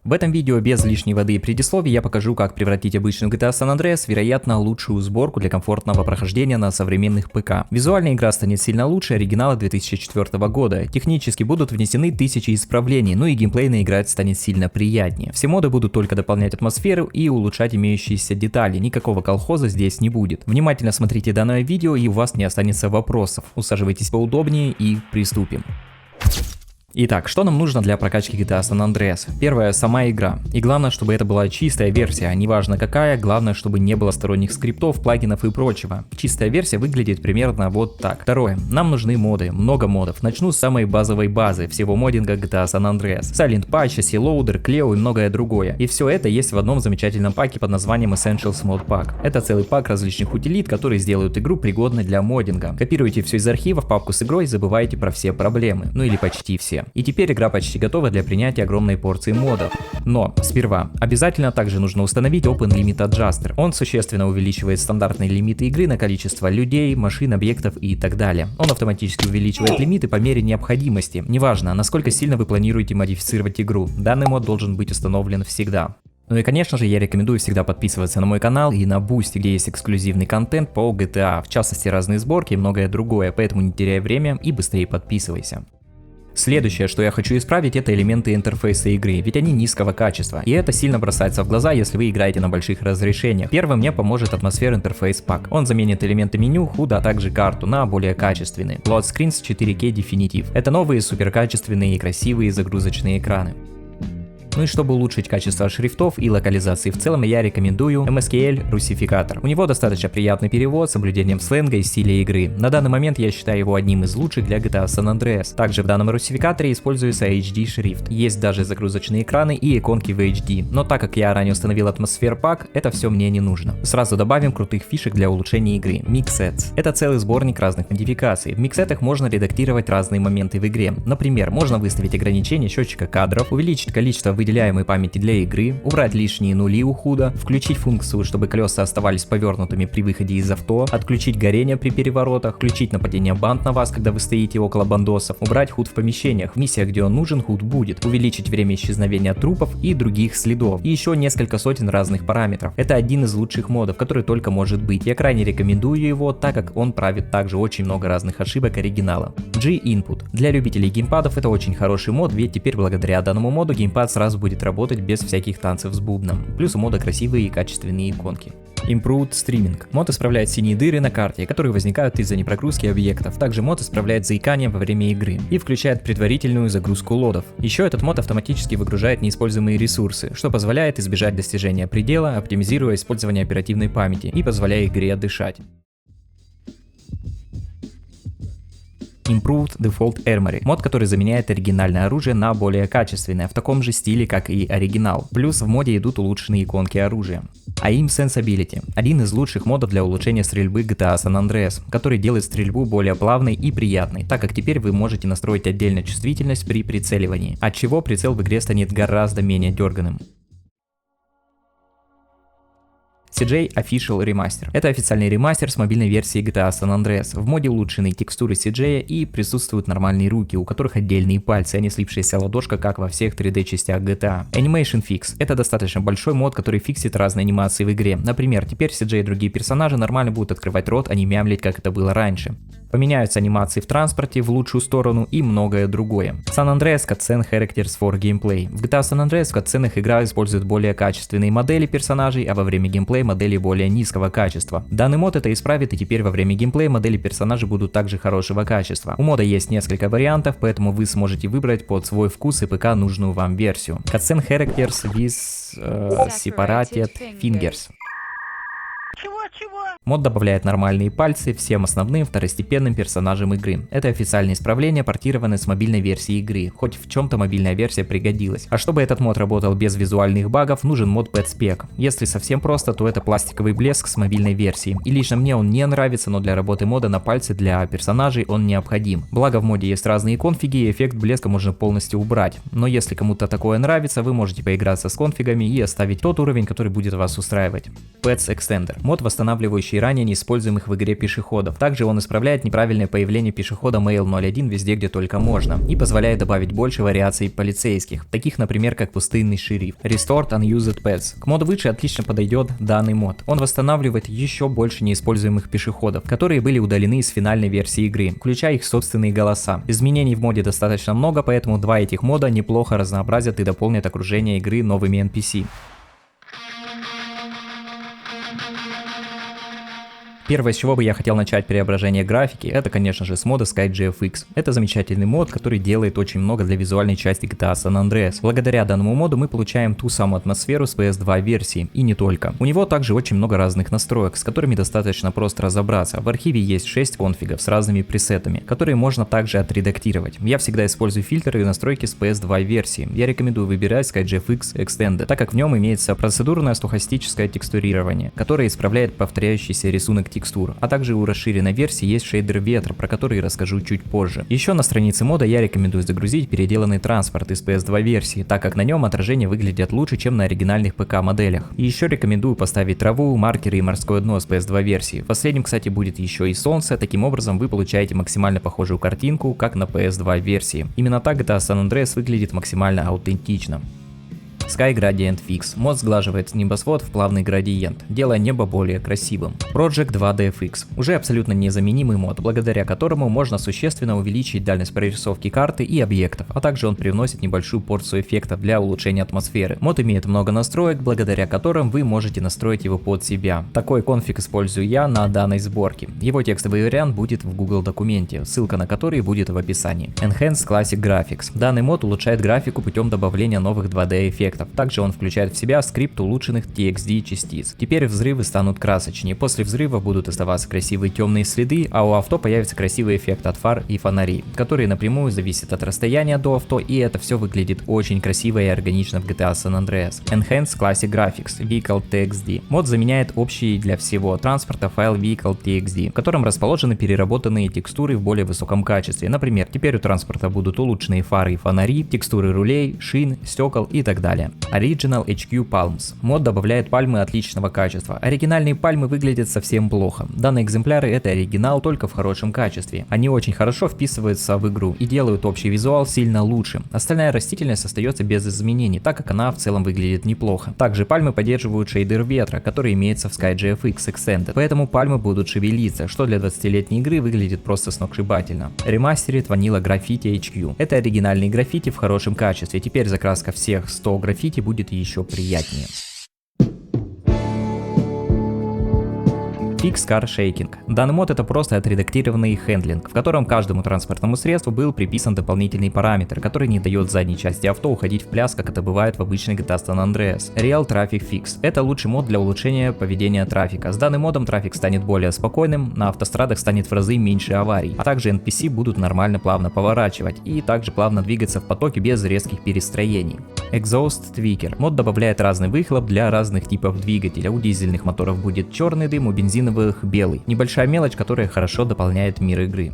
В этом видео без лишней воды и предисловий я покажу, как превратить обычную GTA San Andreas в, вероятно, лучшую сборку для комфортного прохождения на современных ПК. Визуально игра станет сильно лучше оригинала 2004 года, технически будут внесены тысячи исправлений, ну и геймплейно играть станет сильно приятнее. Все моды будут только дополнять атмосферу и улучшать имеющиеся детали, никакого колхоза здесь не будет. Внимательно смотрите данное видео и у вас не останется вопросов. Усаживайтесь поудобнее и приступим. Итак, что нам нужно для прокачки GTA San Andreas? Первое, сама игра. И главное, чтобы это была чистая версия, неважно какая, главное, чтобы не было сторонних скриптов, плагинов и прочего. Чистая версия выглядит примерно вот так. Второе, нам нужны моды, много модов. Начну с самой базовой базы всего моддинга GTA San Andreas. Silent Patch, Loader, Cleo и многое другое. И все это есть в одном замечательном паке под названием Essentials Mod Pack. Это целый пак различных утилит, которые сделают игру пригодной для моддинга. Копируйте все из архива в папку с игрой и забывайте про все проблемы. Ну или почти все. И теперь игра почти готова для принятия огромной порции модов. Но сперва обязательно также нужно установить Open Limit Adjuster. Он существенно увеличивает стандартные лимиты игры на количество людей, машин, объектов и так далее. Он автоматически увеличивает лимиты по мере необходимости. Неважно, насколько сильно вы планируете модифицировать игру, данный мод должен быть установлен всегда. Ну и конечно же я рекомендую всегда подписываться на мой канал и на Boosty, где есть эксклюзивный контент по GTA, в частности разные сборки и многое другое, поэтому не теряй время и быстрее подписывайся. Следующее, что я хочу исправить, это элементы интерфейса игры, ведь они низкого качества, и это сильно бросается в глаза, если вы играете на больших разрешениях. Первым мне поможет Atmosphere Interface Pack. Он заменит элементы меню, HUD, а также карту на более качественные. Load Screens 4K Definitive. Это новые суперкачественные и красивые загрузочные экраны. Ну и чтобы улучшить качество шрифтов и локализации в целом, я рекомендую MSKL русификатор. У него достаточно приятный перевод с соблюдением сленга и стиля игры. На данный момент я считаю его одним из лучших для GTA San Andreas. Также в данном русификаторе используется HD шрифт. Есть даже загрузочные экраны и иконки в HD. Но так как я ранее установил Atmosphere Pack, это все мне не нужно. Сразу добавим крутых фишек для улучшения игры. Mixsets. Это целый сборник разных модификаций. В миксетах можно редактировать разные моменты в игре. Например, можно выставить ограничение счетчика кадров, увеличить количество выделяемой памяти для игры, убрать лишние нули у HUD, включить функцию, чтобы колеса оставались повернутыми при выходе из авто, отключить горение при переворотах, включить нападение банд на вас, когда вы стоите около бандосов, убрать HUD в помещениях, в миссиях, где он нужен, HUD будет, увеличить время исчезновения трупов и других следов, и еще несколько сотен разных параметров. Это один из лучших модов, который только может быть. Я крайне рекомендую его, так как он правит также очень много разных ошибок оригинала. G-Input. Для любителей геймпадов это очень хороший мод, ведь теперь благодаря данному моду геймпад сразу будет работать без всяких танцев с бубном. Плюс у мода красивые и качественные иконки. Improved Streaming. Мод исправляет синие дыры на карте, которые возникают из-за непрогрузки объектов. Также мод исправляет заикание во время игры и включает предварительную загрузку лодов. Еще этот мод автоматически выгружает неиспользуемые ресурсы, что позволяет избежать достижения предела, оптимизируя использование оперативной памяти и позволяя игре отдышать. Improved Default Armory. Мод, который заменяет оригинальное оружие на более качественное, в таком же стиле, как и оригинал. Плюс в моде идут улучшенные иконки оружия. Aim Sensibility. Один из лучших модов для улучшения стрельбы GTA San Andreas, который делает стрельбу более плавной и приятной, так как теперь вы можете настроить отдельно чувствительность при прицеливании, от чего прицел в игре станет гораздо менее дерганым. CJ Official Remaster. Это официальный ремастер с мобильной версии GTA San Andreas. В моде улучшены текстуры CJ и присутствуют нормальные руки, у которых отдельные пальцы, а не слипшаяся ладошка, как во всех 3D частях GTA. Animation Fix. Это достаточно большой мод, который фиксит разные анимации в игре. Например, теперь CJ и другие персонажи нормально будут открывать рот, а не мямлить, как это было раньше. Поменяются анимации в транспорте в лучшую сторону и многое другое. San Andreas Cutscene Characters for Gameplay. В GTA San Andreas в катсценах игра использует более качественные модели персонажей, а во время геймплея модели более низкого качества. Данный мод это исправит, и теперь во время геймплея модели персонажей будут также хорошего качества. У мода есть несколько вариантов, поэтому вы сможете выбрать под свой вкус и ПК нужную вам версию. Cutscene Characters with Separated Fingers. Мод добавляет нормальные пальцы всем основным второстепенным персонажам игры. Это официальное исправление, портированное с мобильной версии игры, хоть в чем-то мобильная версия пригодилась. А чтобы этот мод работал без визуальных багов, нужен мод Pet Spec. Если совсем просто, то это пластиковый блеск с мобильной версии. И лично мне он не нравится, но для работы мода на пальце для персонажей он необходим. Благо в моде есть разные конфиги, и эффект блеска можно полностью убрать. Но если кому-то такое нравится, вы можете поиграться с конфигами и оставить тот уровень, который будет вас устраивать. Pets Extender. Мод, восстанавливающий убирающий ранее неиспользуемых в игре пешеходов. Также он исправляет неправильное появление пешехода Mail 01 везде, где только можно, и позволяет добавить больше вариаций полицейских, таких, например, как пустынный шериф. Restored Unused Pets. К моду выше отлично подойдет данный мод. Он восстанавливает еще больше неиспользуемых пешеходов, которые были удалены из финальной версии игры, включая их собственные голоса. Изменений в моде достаточно много, поэтому два этих мода неплохо разнообразят и дополнят окружение игры новыми NPC. Первое, с чего бы я хотел начать преображение графики, это, конечно же, с мода SkyGFX. Это замечательный мод, который делает очень много для визуальной части GTA San Andreas. Благодаря данному моду мы получаем ту самую атмосферу с PS2 версии, и не только. У него также очень много разных настроек, с которыми достаточно просто разобраться. В архиве есть 6 конфигов с разными пресетами, которые можно также отредактировать. Я всегда использую фильтры и настройки с PS2 версии. Я рекомендую выбирать SkyGFX Extended, так как в нем имеется процедурное стохастическое текстурирование, которое исправляет повторяющийся рисунок текстур, а также у расширенной версии есть шейдер ветра, про который расскажу чуть позже. Еще на странице мода я рекомендую загрузить переделанный транспорт из PS2 версии, так как на нем отражения выглядят лучше, чем на оригинальных ПК моделях. И еще рекомендую поставить траву, маркеры и морское дно с PS2 версии. В последнем, кстати, будет еще и солнце, таким образом вы получаете максимально похожую картинку, как на PS2 версии. Именно так GTA San Andreas выглядит максимально аутентично. Sky Gradient Fix. Мод сглаживает небосвод в плавный градиент, делая небо более красивым. Project 2DFX. Уже абсолютно незаменимый мод, благодаря которому можно существенно увеличить дальность прорисовки карты и объектов, а также он привносит небольшую порцию эффектов для улучшения атмосферы. Мод имеет много настроек, благодаря которым вы можете настроить его под себя. Такой конфиг использую я на данной сборке. Его текстовый вариант будет в Google документе, ссылка на который будет в описании. Enhanced Classic Graphics. Данный мод улучшает графику путем добавления новых 2D эффектов. Также он включает в себя скрипт улучшенных TXD частиц. Теперь взрывы станут красочнее. После взрыва будут оставаться красивые темные следы, а у авто появится красивый эффект от фар и фонарей, которые напрямую зависят от расстояния до авто, и это все выглядит очень красиво и органично в GTA San Andreas. Enhanced Classic Graphics Vehicle TXD. Мод заменяет общий для всего транспорта файл Vehicle TXD, в котором расположены переработанные текстуры в более высоком качестве. Например, теперь у транспорта будут улучшенные фары и фонари, текстуры рулей, шин, стекол и так далее. Original HQ Palms. Мод добавляет пальмы отличного качества. Оригинальные пальмы выглядят совсем плохо. Данные экземпляры это оригинал, только в хорошем качестве. Они очень хорошо вписываются в игру и делают общий визуал сильно лучше. Остальная растительность остается без изменений, так как она в целом выглядит неплохо. Также пальмы поддерживают шейдер ветра, который имеется в SkyGFX Extended, поэтому пальмы будут шевелиться, что для 20-летней игры выглядит просто сногсшибательно. Ремастерит Vanilla Graffiti HQ. Это оригинальные граффити в хорошем качестве. Теперь закраска всех 100 граффити будет еще приятнее. Fix Car Shaking. Данный мод это просто отредактированный хендлинг, в котором каждому транспортному средству был приписан дополнительный параметр, который не дает задней части авто уходить в пляс, как это бывает в обычной GTA San Andreas. Real Traffic Fix. Это лучший мод для улучшения поведения трафика. С данным модом трафик станет более спокойным, на автострадах станет в разы меньше аварий, а также NPC будут нормально плавно поворачивать и также плавно двигаться в потоке без резких перестроений. Exhaust Tweaker. Мод добавляет разный выхлоп для разных типов двигателя. У дизельных моторов будет черный дым, у бензиновых белый. Небольшая мелочь, которая хорошо дополняет мир игры.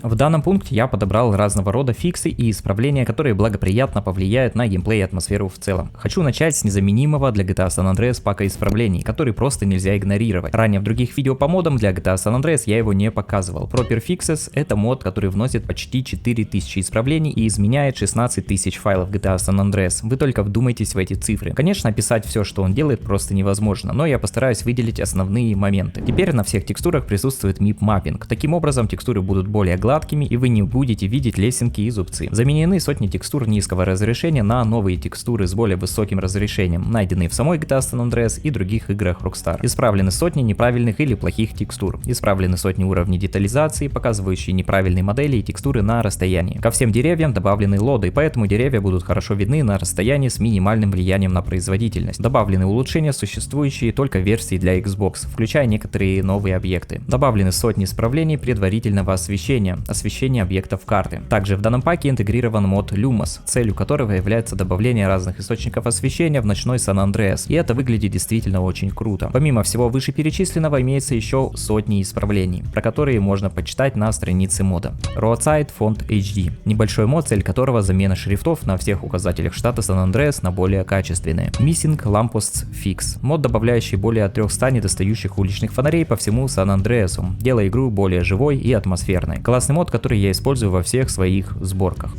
В данном пункте я подобрал разного рода фиксы и исправления, которые благоприятно повлияют на геймплей и атмосферу в целом. Хочу начать с незаменимого для GTA San Andreas пака исправлений, который просто нельзя игнорировать. Ранее в других видео по модам для GTA San Andreas я его не показывал. Proper Fixes — это мод, который вносит почти 4000 исправлений и изменяет 16 тысяч файлов GTA San Andreas. Вы только вдумайтесь в эти цифры. Конечно, описать все, что он делает, просто невозможно, но я постараюсь выделить основные моменты. Теперь на всех текстурах присутствует MIP маппинг. Таким образом, текстуры будут более гладкими, и вы не будете видеть лесенки и зубцы. Заменены сотни текстур низкого разрешения на новые текстуры с более высоким разрешением, найденные в самой GTA San Andreas и других играх Rockstar. Исправлены сотни неправильных или плохих текстур. Исправлены сотни уровней детализации, показывающие неправильные модели и текстуры на расстоянии. Ко всем деревьям добавлены лоды, поэтому деревья будут хорошо видны на расстоянии с минимальным влиянием на производительность. Добавлены улучшения, существующие только в версии для Xbox, включая некоторые новые объекты. Добавлены сотни исправлений предварительного освещения. освещения объектов карты. Также в данном паке интегрирован мод Lumos, целью которого является добавление разных источников освещения в ночной Сан-Андреас, и это выглядит действительно очень круто. Помимо всего вышеперечисленного имеется еще сотни исправлений, про которые можно почитать на странице мода. Roadside Font HD. Небольшой мод, цель которого замена шрифтов на всех указателях штата Сан-Андреас на более качественные. Missing Lampposts Fix. Мод, добавляющий более 300 недостающих уличных фонарей по всему Сан-Андреасу, делая игру более живой и атмосферной. Классный мод, который я использую во всех своих сборках.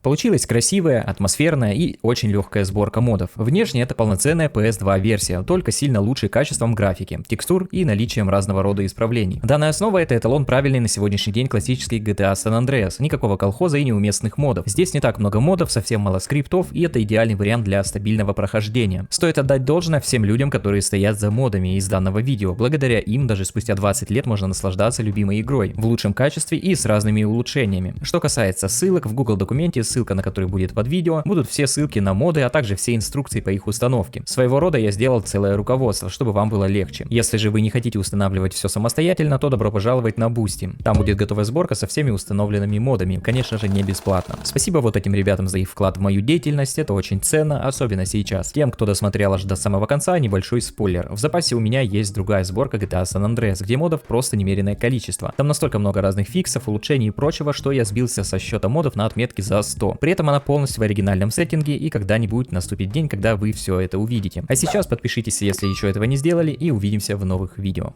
Получилась красивая, атмосферная и очень легкая сборка модов. Внешне это полноценная PS2 версия, только сильно лучшей качеством графики, текстур и наличием разного рода исправлений. Данная основа — это эталон правильный на сегодняшний день классический GTA San Andreas, никакого колхоза и неуместных модов. Здесь не так много модов, совсем мало скриптов, и это идеальный вариант для стабильного прохождения. Стоит отдать должное всем людям, которые стоят за модами из данного видео. Благодаря им даже спустя 20 лет можно наслаждаться любимой игрой в лучшем качестве и с разными улучшениями. Что касается ссылок, в Google документе, ссылка на который будет под видео, будут все ссылки на моды, а также все инструкции по их установке. Своего рода я сделал целое руководство, чтобы вам было легче. Если же вы не хотите устанавливать все самостоятельно, то добро пожаловать на Boosty. Там будет готовая сборка со всеми установленными модами, конечно же не бесплатно. Спасибо вот этим ребятам за их вклад в мою деятельность, это очень ценно, особенно сейчас. Тем, кто досмотрел аж до самого конца, небольшой спойлер. В запасе у меня есть другая сборка GTA San Andreas, где модов просто немереное количество. Там настолько много разных фиксов, улучшений и прочего, что я сбился со счета модов на отметке за 100. При этом она полностью в оригинальном сеттинге, и когда-нибудь наступит день, когда вы все это увидите. А сейчас подпишитесь, если еще этого не сделали, и увидимся в новых видео.